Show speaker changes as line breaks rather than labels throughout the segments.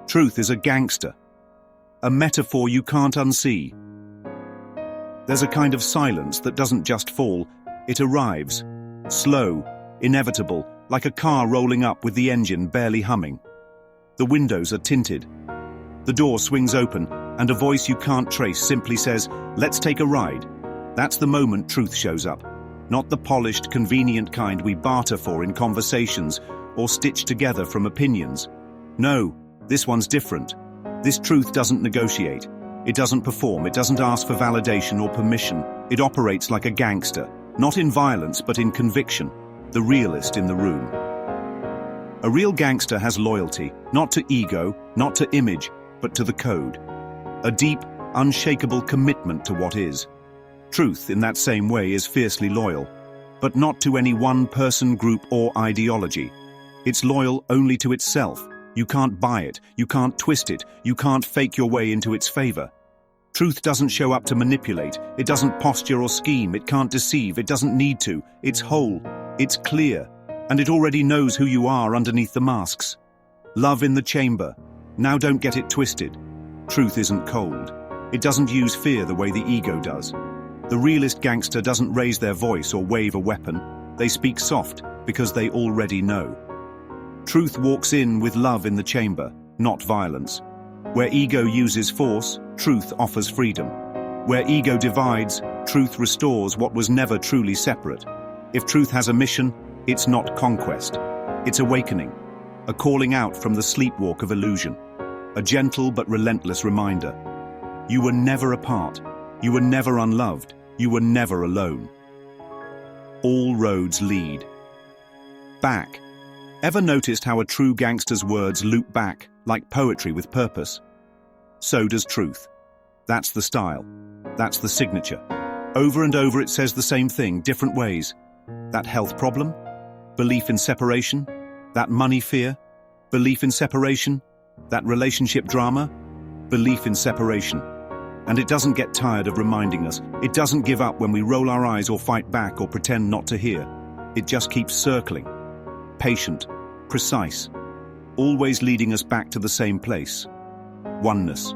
Truth is a gangster, a metaphor you can't unsee. There's a kind of silence that doesn't just fall, it arrives, slow, inevitable, like a car rolling up with the engine barely humming. The windows are tinted. The door swings open, and a voice you can't trace simply says, "Let's take a ride." That's the moment truth shows up. Not the polished, convenient kind we barter for in conversations or stitch together from opinions. No, this one's different. This truth doesn't negotiate. It doesn't perform. It doesn't ask for validation or permission. It operates like a gangster, not in violence but in conviction, the realist in the room. A real gangster has loyalty, not to ego, not to image, but to the code. A deep, unshakable commitment to what is. Truth, in that same way, is fiercely loyal, but not to any one person, group, or ideology. It's loyal only to itself. You can't buy it, you can't twist it, you can't fake your way into its favor. Truth doesn't show up to manipulate, it doesn't posture or scheme, it can't deceive, it doesn't need to. It's whole, it's clear, and it already knows who you are underneath the masks. Love in the chamber. Now don't get it twisted. Truth isn't cold. It doesn't use fear the way the ego does. The realist gangster doesn't raise their voice or wave a weapon. They speak soft because they already know. Truth walks in with love in the chamber, not violence. Where ego uses force, truth offers freedom. Where ego divides, truth restores what was never truly separate. If truth has a mission, it's not conquest. It's awakening, a calling out from the sleepwalk of illusion, a gentle but relentless reminder. You were never apart. You were never unloved. You were never alone. All roads lead back. Ever noticed how a true gangster's words loop back, like poetry with purpose? So does truth. That's the style. That's the signature. Over and over it says the same thing, different ways. That health problem? Belief in separation? That money fear? Belief in separation? That relationship drama? Belief in separation. And it doesn't get tired of reminding us. It doesn't give up when we roll our eyes or fight back or pretend not to hear. It just keeps circling. Patient, precise, always leading us back to the same place. Oneness.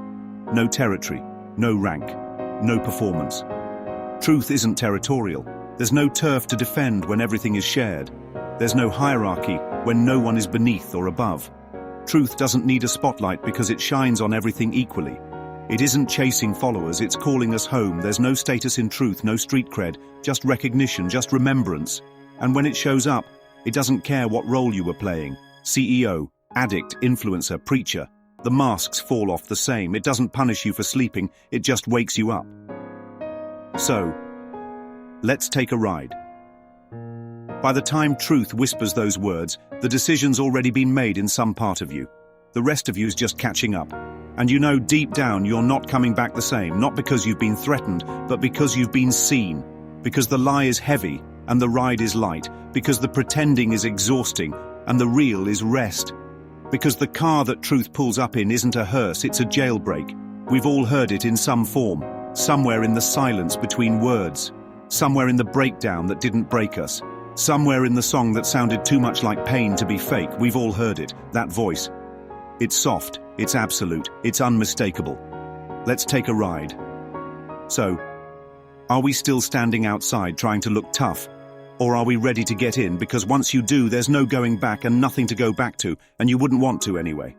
No territory, no rank, no performance. Truth isn't territorial. There's no turf to defend when everything is shared. There's no hierarchy when no one is beneath or above. Truth doesn't need a spotlight because it shines on everything equally. It isn't chasing followers, it's calling us home. There's no status in truth, no street cred, just recognition, just remembrance. And when it shows up, it doesn't care what role you were playing. CEO, addict, influencer, preacher. The masks fall off the same. It doesn't punish you for sleeping, it just wakes you up. So, let's take a ride. By the time truth whispers those words, the decision's already been made in some part of you. The rest of you's just catching up. And you know deep down you're not coming back the same, not because you've been threatened, but because you've been seen. Because the lie is heavy and the ride is light. Because the pretending is exhausting and the real is rest. Because the car that truth pulls up in isn't a hearse, it's a jailbreak. We've all heard it in some form, somewhere in the silence between words, somewhere in the breakdown that didn't break us, somewhere in the song that sounded too much like pain to be fake. We've all heard it, that voice. It's soft, it's absolute, it's unmistakable. Let's take a ride. So, are we still standing outside trying to look tough? Or are we ready to get in? Because once you do, there's no going back and nothing to go back to, and you wouldn't want to anyway.